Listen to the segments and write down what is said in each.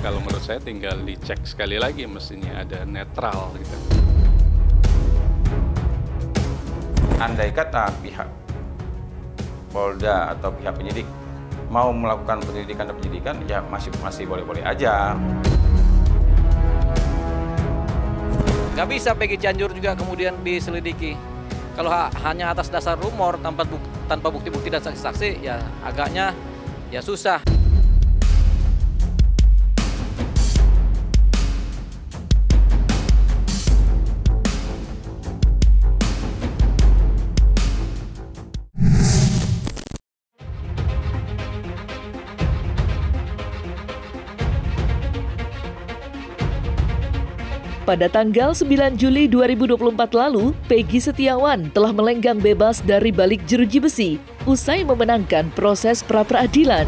Kalau menurut saya tinggal dicek sekali lagi, mestinya ada netral gitu. Andai kata pihak Polda atau pihak penyidik mau melakukan penyelidikan dan penyidikan, ya masih boleh-boleh aja. Nggak bisa Peggy Cianjur juga kemudian diselidiki. Kalau hanya atas dasar rumor tanpa bukti-bukti dan saksi-saksi, ya agaknya ya susah. Pada tanggal 9 Juli 2024 lalu, Peggy Setiawan telah melenggang bebas dari balik jeruji besi usai memenangkan proses pra-peradilan.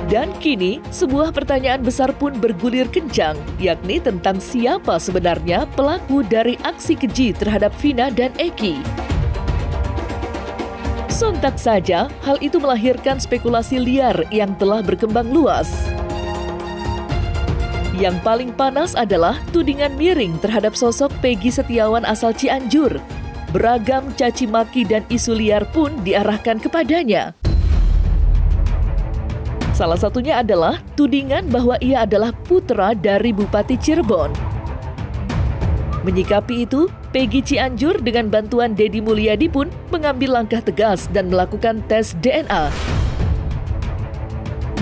Dan kini, sebuah pertanyaan besar pun bergulir kencang, yakni tentang siapa sebenarnya pelaku dari aksi keji terhadap Vina dan Eki. Sontak saja, hal itu melahirkan spekulasi liar yang telah berkembang luas. Yang paling panas adalah tudingan miring terhadap sosok Peggy Setiawan asal Cianjur. Beragam caci maki dan isu liar pun diarahkan kepadanya. Salah satunya adalah tudingan bahwa ia adalah putra dari Bupati Cirebon. Menyikapi itu, Peggy Cianjur dengan bantuan Deddy Mulyadi pun mengambil langkah tegas dan melakukan tes DNA.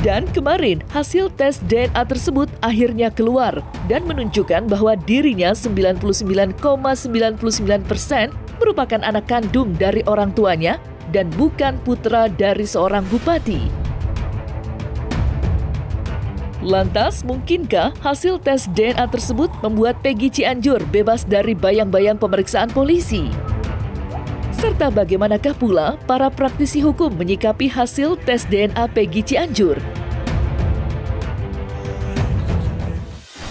Dan kemarin, hasil tes DNA tersebut akhirnya keluar dan menunjukkan bahwa dirinya 99,99% merupakan anak kandung dari orang tuanya dan bukan putra dari seorang bupati. Lantas, mungkinkah hasil tes DNA tersebut membuat Peggy Cianjur bebas dari bayang-bayang pemeriksaan polisi? Serta bagaimanakah pula para praktisi hukum menyikapi hasil tes DNA Peggy Cianjur?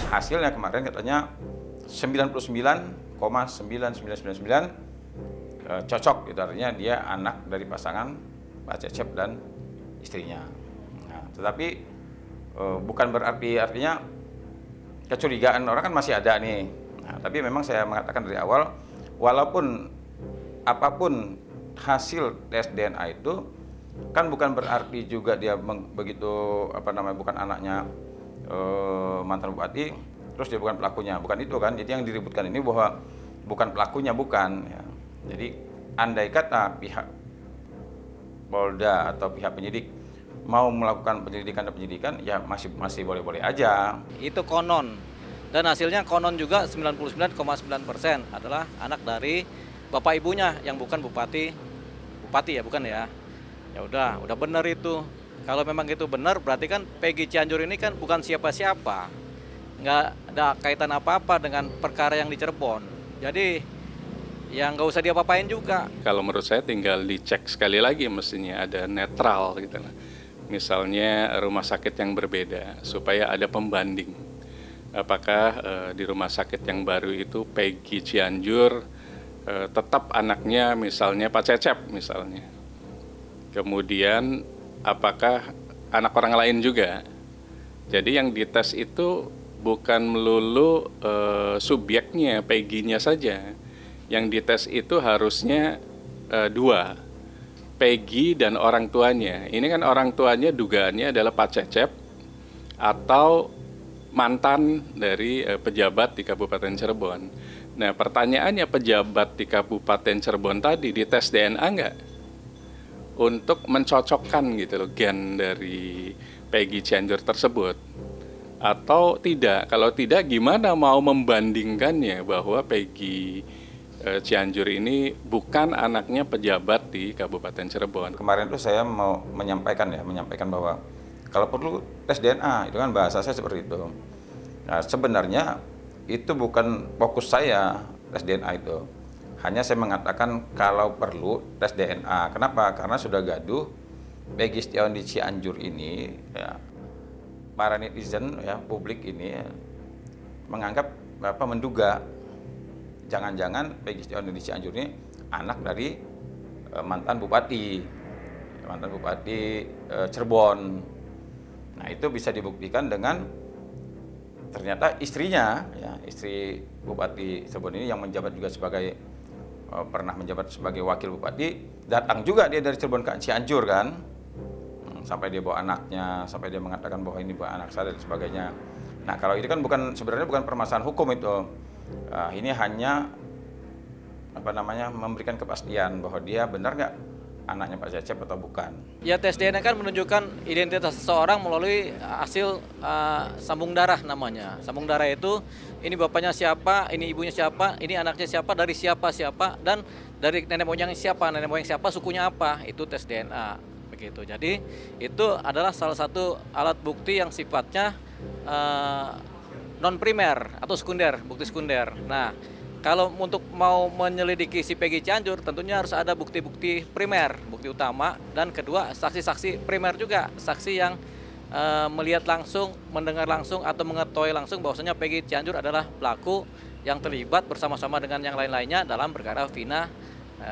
Hasilnya kemarin katanya 99,9999 cocok, gitu, artinya dia anak dari pasangan Pak Cecep dan istrinya. Nah, tetapi bukan berarti artinya kecurigaan orang kan masih ada nih. Nah, tapi memang saya mengatakan dari awal, walaupun apapun hasil tes DNA itu kan bukan berarti juga dia begitu bukan anaknya mantan bupati terus dia bukan pelakunya, bukan itu kan. Jadi yang diributkan ini bahwa bukan pelakunya, bukan ya. Jadi andai kata pihak Polda atau pihak penyidik mau melakukan penyelidikan dan penyidikan, ya masih boleh-boleh aja. Itu konon, dan hasilnya konon juga 99,9% adalah anak dari bapak ibunya yang bukan bupati ya, bukan ya. Ya udah benar itu. Kalau memang itu benar, berarti kan Peggy Cianjur ini kan bukan siapa-siapa. Nggak ada kaitan apa-apa dengan perkara yang di Cirebon. Jadi, ya nggak usah diapa-apain juga. Kalau menurut saya tinggal dicek sekali lagi, mestinya ada netral gitu. Misalnya rumah sakit yang berbeda, supaya ada pembanding. Apakah di rumah sakit yang baru itu Peggy Cianjur tetap anaknya misalnya Pak Cecep misalnya. Kemudian apakah anak orang lain juga. Jadi yang dites itu bukan melulu subjeknya, Peggy-nya saja. Yang dites itu harusnya dua, Peggy dan orang tuanya. Ini kan orang tuanya dugaannya adalah Pak Cecep atau mantan dari pejabat di Kabupaten Cirebon. Nah, pertanyaannya, pejabat di Kabupaten Cirebon tadi dites DNA nggak? Untuk mencocokkan gitu loh gen dari Peggy Cianjur tersebut. Atau tidak? Kalau tidak, gimana mau membandingkannya bahwa Peggy Cianjur ini bukan anaknya pejabat di Kabupaten Cirebon? Kemarin itu saya mau menyampaikan bahwa kalau perlu tes DNA, itu kan bahasa saya seperti itu. Nah, sebenarnya itu bukan fokus saya tes DNA itu. Hanya saya mengatakan kalau perlu tes DNA. Kenapa? Karena sudah gaduh Peggy Setiawan di Cianjur ini, ya, para netizen ya, publik ini ya, menganggap menduga jangan-jangan Peggy Setiawan di Cianjur ini anak dari mantan bupati Cirebon. Nah, itu bisa dibuktikan dengan ternyata istrinya, ya, istri Bupati Cirebon ini yang menjabat juga sebagai pernah menjabat sebagai wakil bupati, datang juga dia dari Cirebon ke Cianjur kan, sampai dia bawa anaknya, sampai dia mengatakan bahwa ini bawa anak saya dan sebagainya. Nah, kalau ini kan sebenarnya bukan permasalahan hukum itu, ini hanya memberikan kepastian bahwa dia benar nggak anaknya Pak Cecep atau bukan. Ya, tes DNA kan menunjukkan identitas seseorang melalui hasil sambung darah namanya. Sambung darah itu ini bapaknya siapa, ini ibunya siapa, ini anaknya siapa, dari siapa, dan dari nenek moyang siapa, sukunya apa, itu tes DNA. Begitu. Jadi itu adalah salah satu alat bukti yang sifatnya non primer atau sekunder, bukti sekunder. Nah, kalau untuk mau menyelidiki si Peggy Cianjur, tentunya harus ada bukti-bukti primer, bukti utama, dan kedua saksi-saksi primer juga, saksi yang melihat langsung, mendengar langsung, atau mengetahui langsung bahwasanya Peggy Cianjur adalah pelaku yang terlibat bersama-sama dengan yang lain-lainnya dalam perkara Vina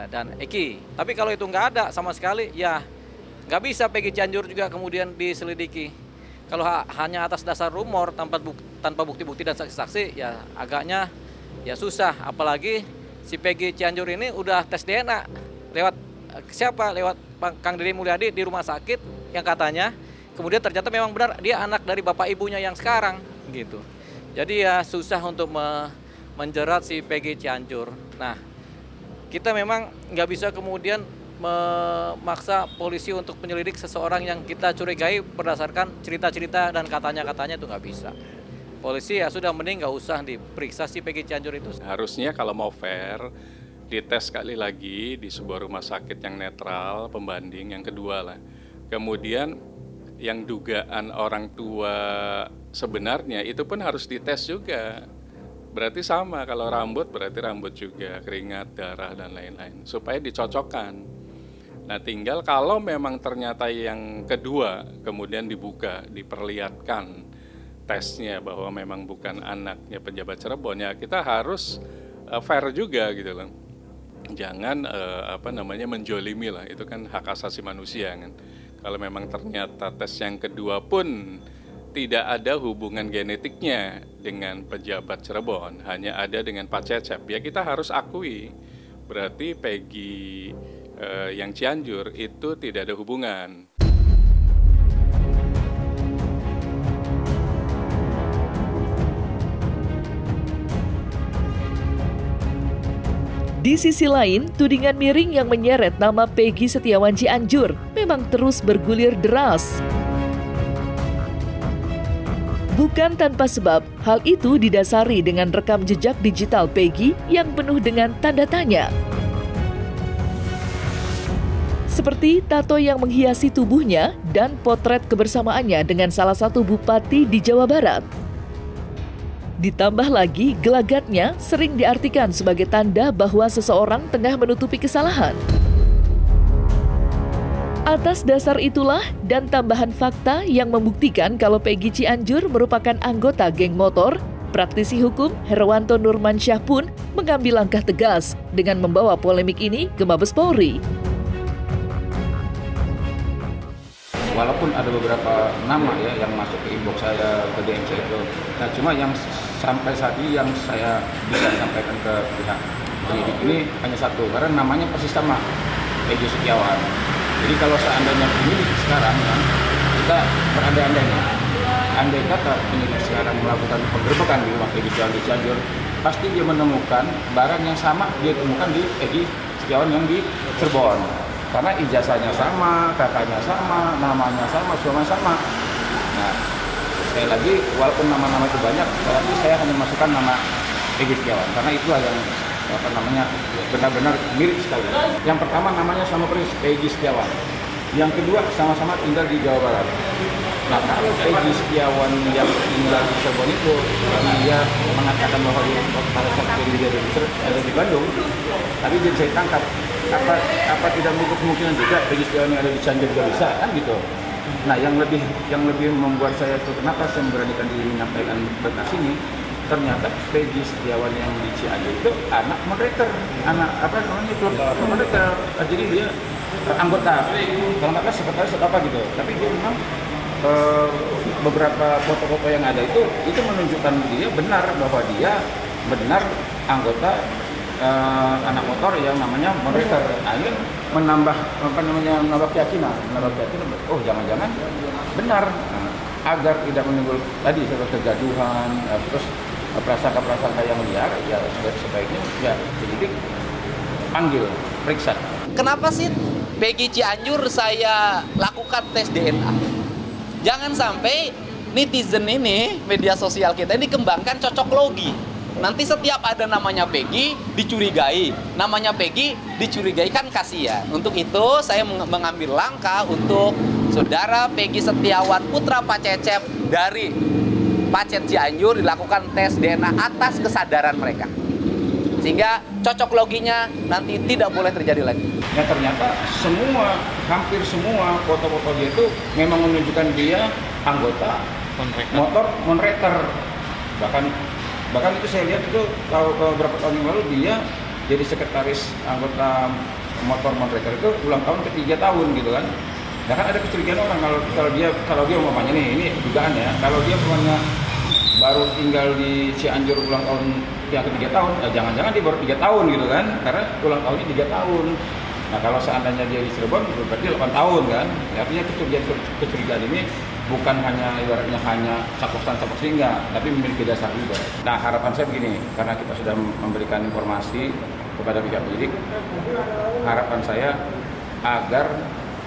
dan Eki. Tapi kalau itu nggak ada sama sekali, ya nggak bisa Peggy Cianjur juga kemudian diselidiki. Kalau hanya atas dasar rumor tanpa bukti-bukti dan saksi-saksi, ya agaknya ya susah, apalagi si Peggy Cianjur ini udah tes DNA lewat siapa? Lewat Kang Deddy Mulyadi di rumah sakit yang katanya kemudian ternyata memang benar dia anak dari bapak ibunya yang sekarang gitu. Jadi ya susah untuk menjerat si Peggy Cianjur. Nah, kita memang nggak bisa kemudian memaksa polisi untuk menyelidik seseorang yang kita curigai berdasarkan cerita-cerita dan katanya-katanya, itu nggak bisa. Polisi ya sudah, mending nggak usah diperiksa si Peggy Cianjur itu. Harusnya kalau mau fair, dites sekali lagi di sebuah rumah sakit yang netral, pembanding yang kedua lah. Kemudian yang dugaan orang tua sebenarnya itu pun harus dites juga. Berarti sama, kalau rambut berarti rambut juga, keringat, darah, dan lain-lain. Supaya dicocokkan. Nah, tinggal kalau memang ternyata yang kedua kemudian dibuka, diperlihatkan tesnya bahwa memang bukan anaknya pejabat Cirebon, ya kita harus fair juga gitu loh. Jangan menjolimi lah, itu kan hak asasi manusia kan. Kalau memang ternyata tes yang kedua pun tidak ada hubungan genetiknya dengan pejabat Cirebon, hanya ada dengan Pak Cecep, ya kita harus akui berarti Peggy yang Cianjur itu tidak ada hubungan. Di sisi lain, tudingan miring yang menyeret nama Peggy Setiawan Cianjur memang terus bergulir deras. Bukan tanpa sebab, hal itu didasari dengan rekam jejak digital Peggy yang penuh dengan tanda tanya. Seperti tato yang menghiasi tubuhnya dan potret kebersamaannya dengan salah satu bupati di Jawa Barat. Ditambah lagi, gelagatnya sering diartikan sebagai tanda bahwa seseorang tengah menutupi kesalahan. Atas dasar itulah dan tambahan fakta yang membuktikan kalau Peggy Cianjur merupakan anggota geng motor, praktisi hukum Herwanto Nurmansyah pun mengambil langkah tegas dengan membawa polemik ini ke Mabes Polri. Walaupun ada beberapa nama ya yang masuk ke inbox saya, ke DM saya itu, nah cuma yang sampai saat ini yang saya bisa sampaikan ke pihak penyidik ini hanya satu, karena namanya persis sama, Peggy Setiawan. Jadi kalau seandainya penyidik sekarang ya, kita berandai-andainya, andai kata penyidik sekarang melakukan penggerbekan di rumah Peggy Cianjur, pasti dia menemukan barang yang sama dia temukan di Peggy Setiawan yang di Cirebon. Karena ijazahnya sama, kakaknya sama, namanya sama, suaminya sama. Nah, sekali lagi, walaupun nama-nama itu banyak, tapi saya hanya masukkan nama Peggy Setiawan, karena itulah yang benar-benar mirip sekali. Yang pertama namanya sama persis Peggy Setiawan. Yang kedua sama-sama tinggal di Jawa Barat. Nah, kalau Peggy Setiawan yang tinggal di Cirebon itu, dia mengatakan bahwa dia pada saat dia ada di Bandung, tapi dia saya tangkap. Apa tidak menutup kemungkinan juga Peggy Setiawan yang ada di Cianjur juga bisa kan gitu. Nah, yang lebih membuat saya itu kenapa saya memberanikan diri menyampaikan berkas ini, ternyata Peggy Setiawan yang di Cianjur itu anak moderator, klub moderator. Jadi dia anggota, kalau nggak sekretaris atau apa gitu. Tapi dia memang beberapa foto-foto yang ada itu menunjukkan dia benar bahwa dia benar anggota anak motor yang namanya monreker. Nah, ini menambah keyakinan. Oh, jangan-jangan benar. Nah, agar tidak menimbul tadi kegaduhan, terus prasangka-prasangka yang liar, ya sebaiknya ya penyidik panggil, periksa. Kenapa sih Peggy Cianjur saya lakukan tes DNA? Jangan sampai netizen ini, media sosial kita ini dikembangkan cocok logi. Nanti setiap ada namanya Peggy dicurigai, namanya Peggy dicurigai, kan kasihan. Untuk itu saya mengambil langkah untuk saudara Peggy Setiawan putra Pak Cecep dari Pacet Cianjur dilakukan tes DNA atas kesadaran mereka. Sehingga cocok loginya nanti tidak boleh terjadi lagi. Ya ternyata hampir semua foto-foto dia itu memang menunjukkan dia anggota motor monreker. Bahkan itu saya lihat itu beberapa tahun yang lalu dia jadi sekretaris anggota motor monreker itu ulang tahun ke-3 tahun gitu kan. Nah kan ada kecurigaan orang kalau dia umpamanya ini dugaan ya, kalau dia umpamanya baru tinggal di Cianjur ulang tahun yang ke-3 tahun, ya jangan-jangan dia baru 3 tahun gitu kan, karena ulang tahunnya 3 tahun. Nah kalau seandainya dia di Cirebon berarti 8 tahun kan. Ya, artinya kecurigaan ini bukan hanya ibaratnya hanya capok singgah, tapi memiliki dasar juga. Nah harapan saya begini, karena kita sudah memberikan informasi kepada pihak penyidik, harapan saya agar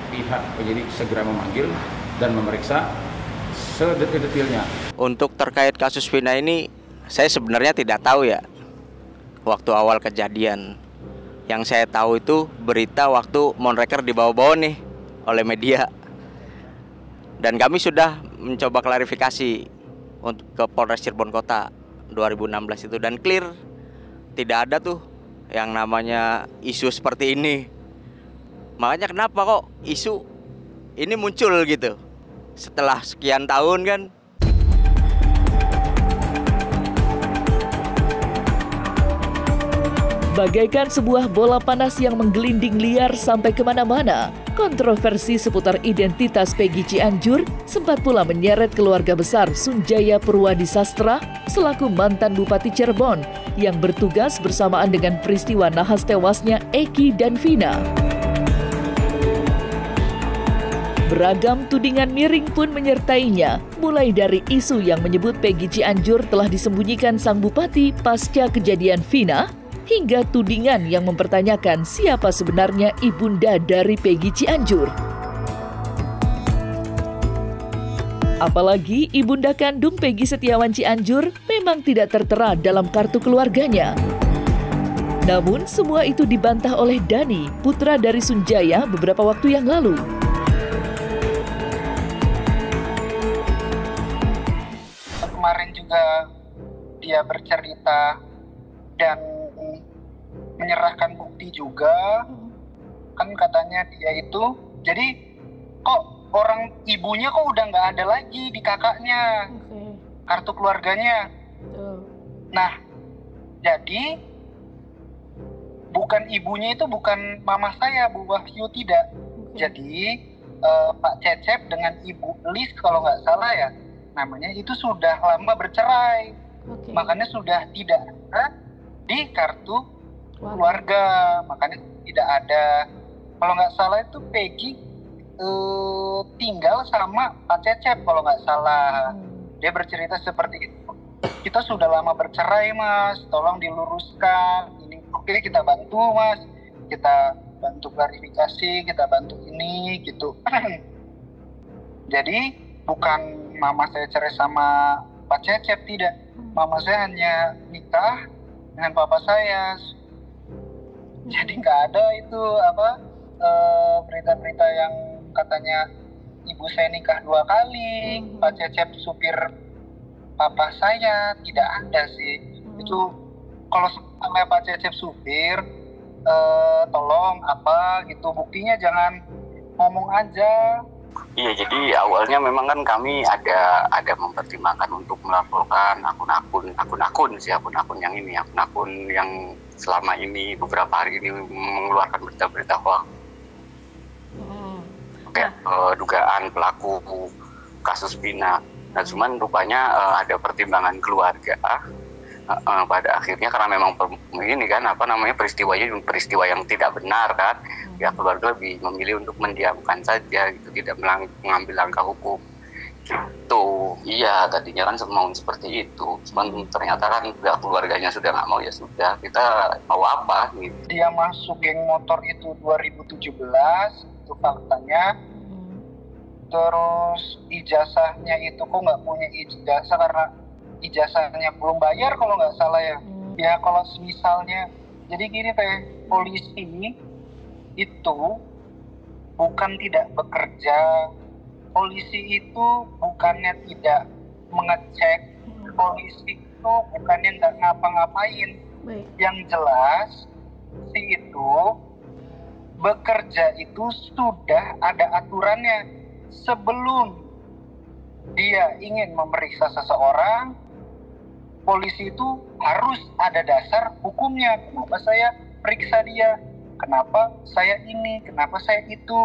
pihak penyidik segera memanggil dan memeriksa sedetil-detilnya. Untuk terkait kasus Vina ini, saya sebenarnya tidak tahu ya waktu awal kejadian. Yang saya tahu itu berita waktu monreker dibawa-bawa nih oleh media. Dan kami sudah mencoba klarifikasi untuk ke Polres Cirebon Kota 2016 itu, dan clear tidak ada tuh yang namanya isu seperti ini. Makanya kenapa kok isu ini muncul gitu setelah sekian tahun kan. Bagaikan sebuah bola panas yang menggelinding liar sampai kemana-mana, kontroversi seputar identitas Peggy Cianjur sempat pula menyeret keluarga besar Sunjaya Purwadi Sastra selaku mantan Bupati Cirebon yang bertugas bersamaan dengan peristiwa nahas tewasnya Eki dan Vina. Beragam tudingan miring pun menyertainya, mulai dari isu yang menyebut Peggy Cianjur telah disembunyikan sang bupati pasca kejadian Vina, hingga tudingan yang mempertanyakan siapa sebenarnya ibunda dari Peggy Cianjur. Apalagi ibunda kandung Peggy Setiawan Cianjur memang tidak tertera dalam kartu keluarganya. Namun semua itu dibantah oleh Dani, putra dari Sunjaya beberapa waktu yang lalu. Kemarin juga dia bercerita dan menyerahkan bukti juga, kan katanya dia itu, jadi kok orang ibunya kok udah nggak ada lagi di kakaknya, kartu keluarganya. Nah, jadi bukan ibunya itu bukan mama saya, Bu Wahyu, tidak. Jadi Pak Cecep dengan Ibu Lis kalau nggak salah ya, namanya itu sudah lama bercerai, makanya sudah tidak ada di kartu keluarga, makanya tidak ada. Kalau nggak salah itu Peggy tinggal sama Pak Cecep kalau nggak salah. Dia bercerita seperti itu. Kita sudah lama bercerai Mas, tolong diluruskan. Ini oke, kita bantu Mas, kita bantu klarifikasi, kita bantu ini gitu. Jadi bukan mama saya cerai sama Pak Cecep, tidak. Mama saya hanya nikah dengan papa saya. Jadi nggak ada itu berita-berita yang katanya ibu saya nikah 2 kali, Pak Cecep supir papa saya, tidak ada sih. Itu kalau sama Pak Cecep supir, tolong apa gitu, buktinya jangan ngomong aja. Iya, jadi awalnya memang kan kami ada mempertimbangkan untuk melaporkan akun-akun yang selama ini beberapa hari ini mengeluarkan berita-berita hoax. Dugaan pelaku kasus Vina. Nah, cuman rupanya ada pertimbangan keluarga pada akhirnya, karena memang ini kan peristiwanya peristiwa yang tidak benar kan, ya keluarga lebih memilih untuk mendiamkan saja gitu, tidak mengambil langkah hukum gitu. Iya, tadinya kan mau seperti itu, cuman ternyata kan keluarganya sudah nggak mau, ya sudah, kita mau apa gitu. Dia masuk geng motor itu 2017, itu faktanya. Terus ijazahnya itu kok nggak punya ijazah karena ijazahnya belum bayar kalau nggak salah ya. Ya kalau misalnya, jadi gini polisi itu bukan tidak bekerja, polisi itu bukannya tidak mengecek, polisi itu bukannya nggak ngapa-ngapain. Yang jelas itu bekerja itu sudah ada aturannya. Sebelum dia ingin memeriksa seseorang, polisi itu harus ada dasar hukumnya. Kenapa saya periksa dia? Kenapa saya ini? Kenapa saya itu?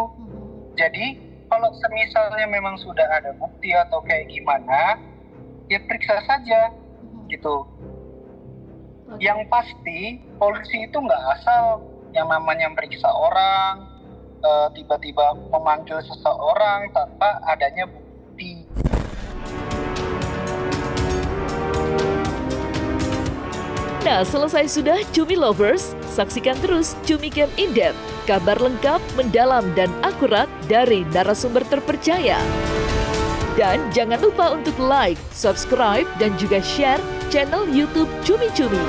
Jadi kalau semisalnya memang sudah ada bukti atau kayak gimana, ya periksa saja gitu. Yang pasti polisi itu nggak asal yang namanya meriksa orang, tiba-tiba memanggil seseorang tanpa adanya bukti. Nah, selesai sudah Cumi Lovers, saksikan terus Cumi Camp In-Depth, kabar lengkap, mendalam, dan akurat dari narasumber terpercaya. Dan jangan lupa untuk like, subscribe, dan juga share channel YouTube Cumi Cumi.